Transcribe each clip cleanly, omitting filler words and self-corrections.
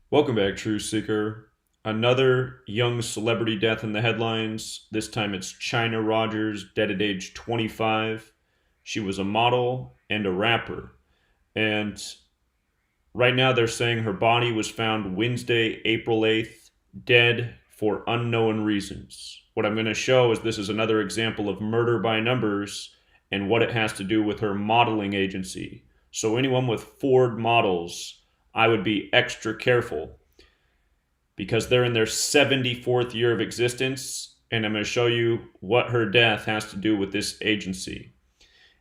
Welcome back, Truth Seeker. Another young celebrity death in the headlines. This time it's Chynna Rogers, dead at age 25. She was a model and a rapper. And right now they're saying her body was found Wednesday, April 8th, dead for unknown reasons. What I'm going to show is this is another example of murder by numbers and what it has to do with her modeling agency. So, anyone with Ford models, I would be extra careful because they're in their 74th year of existence, and I'm going to show you what her death has to do with this agency.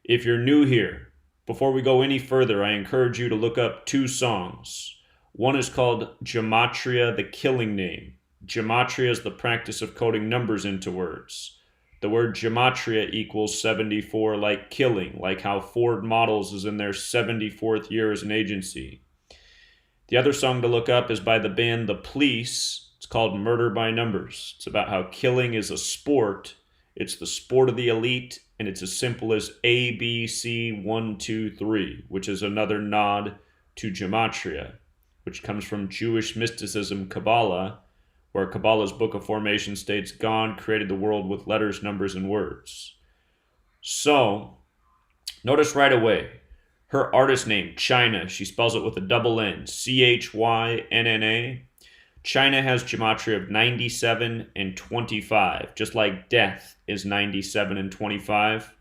If you're new here, before we go any further, I encourage you to look up two songs. One is called Gematria, the Killing Name. Gematria is the practice of coding numbers into words. The word gematria equals 74, like killing, like how Ford Models is in their 74th year as an agency. The other song to look up is by the band The Police. It's called Murder by Numbers. It's about how killing is a sport. It's the sport of the elite, and it's as simple as A, B, C, 1, 2, 3, which is another nod to Gematria, which comes from Jewish mysticism Kabbalah, where Kabbalah's Book of Formation states God created the world with letters, numbers, and words. So, notice right away, her artist name, Chynna, she spells it with a double N, Chynna. Chynna has gematria of 97 and 25, just like death is 97 and 25.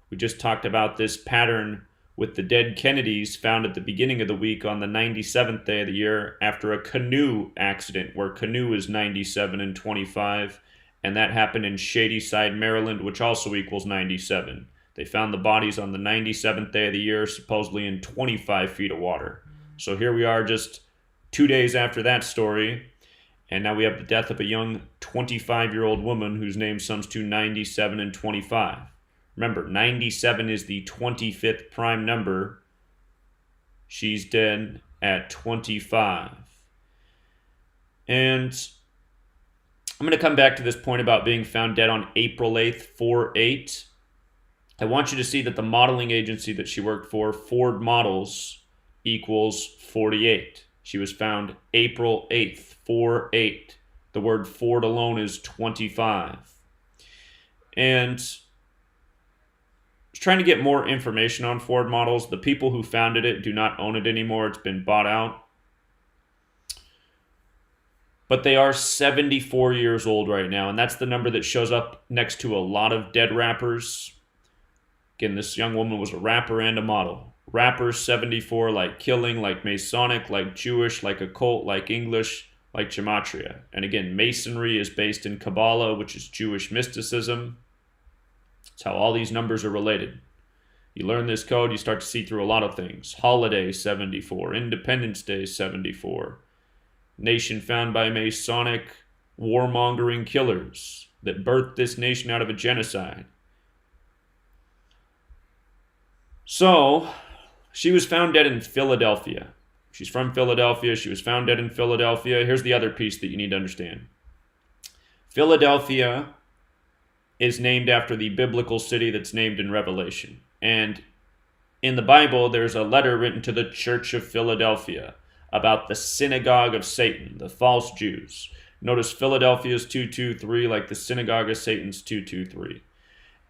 We just talked about this pattern with the dead Kennedys found at the beginning of the week on the 97th day of the year after a canoe accident, where canoe is 97 and 25, and that happened in Shadyside, Maryland, which also equals 97. They found the bodies on the 97th day of the year, supposedly in 25 feet of water. So here we are just 2 days after that story, and now we have the death of a young 25-year-old woman whose name sums to 97 and 25. Remember, 97 is the 25th prime number. She's dead at 25. And I'm going to come back to this point about being found dead on April 8th, 4/8. I want you to see that the modeling agency that she worked for, Ford Models, equals 48. She was found April 8th, 4/8. The word Ford alone is 25. And I was trying to get more information on Ford Models. The people who founded it do not own it anymore. It's been bought out. But they are 74 years old right now, and that's the number that shows up next to a lot of dead rappers. Again, this young woman was a rapper and a model. Rappers 74, like killing, like Masonic, like Jewish, like occult, like English, like Gematria. And again, Masonry is based in Kabbalah, which is Jewish mysticism. It's how all these numbers are related. You learn this code, you start to see through a lot of things. Holiday 74, Independence Day 74. Nation found by Masonic warmongering killers that birthed this nation out of a genocide. So, she was found dead in Philadelphia. She's from Philadelphia. She was found dead in Philadelphia. Here's the other piece that you need to understand. Philadelphia is named after the biblical city that's named in Revelation. And in the Bible, there's a letter written to the Church of Philadelphia about the synagogue of Satan, the false Jews. Notice Philadelphia's 223, like the synagogue of Satan's 223.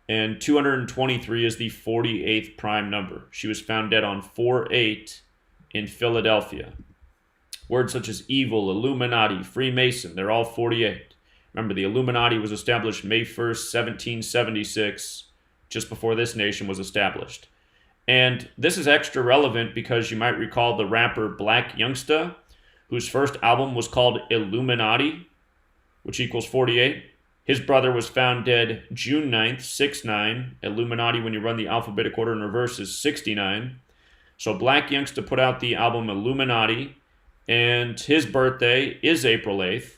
And 223 is the 48th prime number. She was found dead on 4/8 in Philadelphia. Words such as evil, Illuminati, Freemason, they're all 48. Remember, the Illuminati was established May 1st, 1776, just before this nation was established. And this is extra relevant because you might recall the rapper Black Youngsta, whose first album was called Illuminati, which equals 48. His brother was found dead June 9th, 6/9. Illuminati, when you run the alphabetic order in reverse, is 69. So Black Youngsta put out the album Illuminati, and his birthday is April 8th.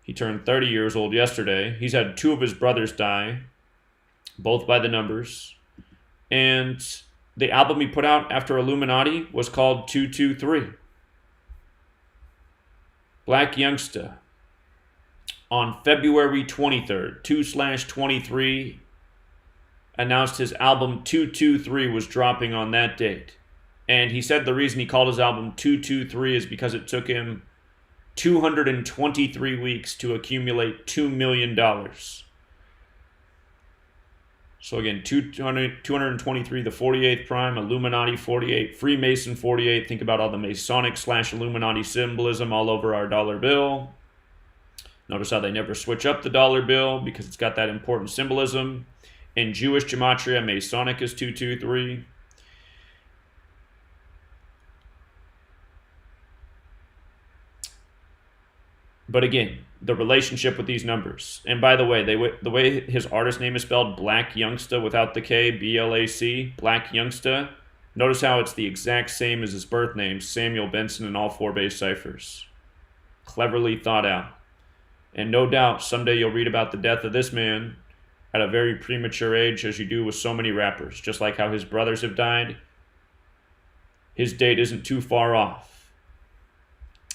He turned 30 years old yesterday. He's had two of his brothers die, both by the numbers. And the album he put out after Illuminati was called 223. Black Youngsta, on February 23rd, 2/23, announced his album 223 was dropping on that date. And he said the reason he called his album 223 is because it took him 223 weeks to accumulate $2 million. So again, 223, the 48th prime, Illuminati 48, Freemason 48. Think about all the Masonic / Illuminati symbolism all over our dollar bill. Notice how they never switch up the dollar bill because it's got that important symbolism. In Jewish Gematria, Masonic is 223. But again, the relationship with these numbers. And by the way, the way his artist name is spelled, Black Youngsta without the K, B-L-A-C, Black Youngsta. Notice how it's the exact same as his birth name, Samuel Benson, in all 4 base ciphers. Cleverly thought out. And no doubt, someday you'll read about the death of this man at a very premature age, as you do with so many rappers. Just like how his brothers have died, his date isn't too far off.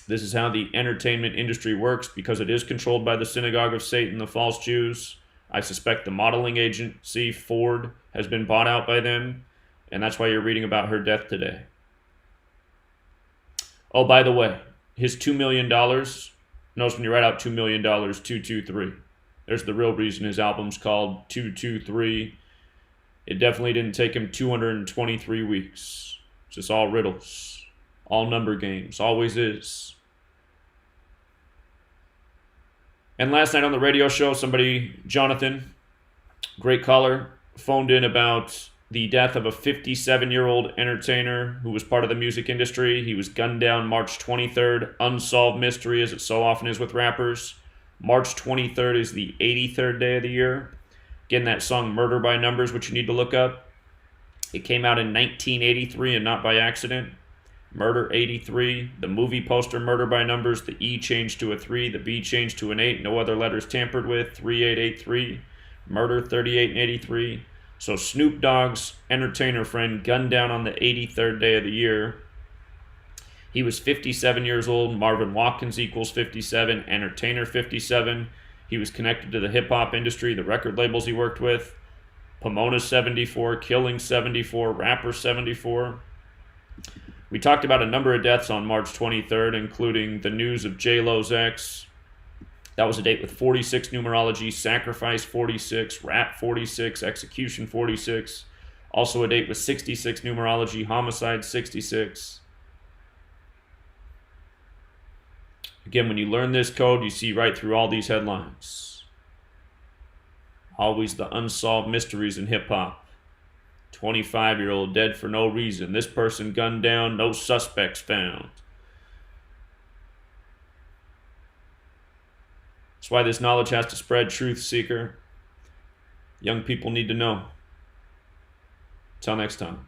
This is how the entertainment industry works because it is controlled by the synagogue of Satan, the false Jews. I suspect the modeling agency, Ford, has been bought out by them, and that's why you're reading about her death today. Oh, by the way, his $2 million, notice when you write out $2 million, 223. There's the real reason his album's called 223. It definitely didn't take him 223 weeks. It's just all riddles, all number games, always is. And last night on the radio show, somebody, Jonathan, great caller, phoned in about the death of a 57-year-old entertainer who was part of the music industry. He was gunned down March 23rd. Unsolved mystery, as it so often is with rappers. March 23rd is the 83rd day of the year. Again, that song Murder by Numbers, which you need to look up. It came out in 1983 and not by accident. Murder 83, the movie poster Murder by Numbers, the E changed to a 3, the B changed to an 8, no other letters tampered with, 3883, Murder 38 and 83. So Snoop Dogg's entertainer friend gunned down on the 83rd day of the year. He was 57 years old. Marvin Watkins equals 57, entertainer 57. He was connected to the hip-hop industry, the record labels he worked with. Pomona 74, Killing 74, Rapper 74. We talked about a number of deaths on March 23rd, including the news of J-Lo's ex. That was a date with 46 numerology, Sacrifice 46, Rap 46, Execution 46. Also a date with 66 numerology, Homicide 66. Again, when you learn this code, you see right through all these headlines. Always the unsolved mysteries in hip-hop. 25-year-old dead for no reason. This person gunned down, no suspects found. That's why this knowledge has to spread, truth seeker. Young people need to know. Till next time.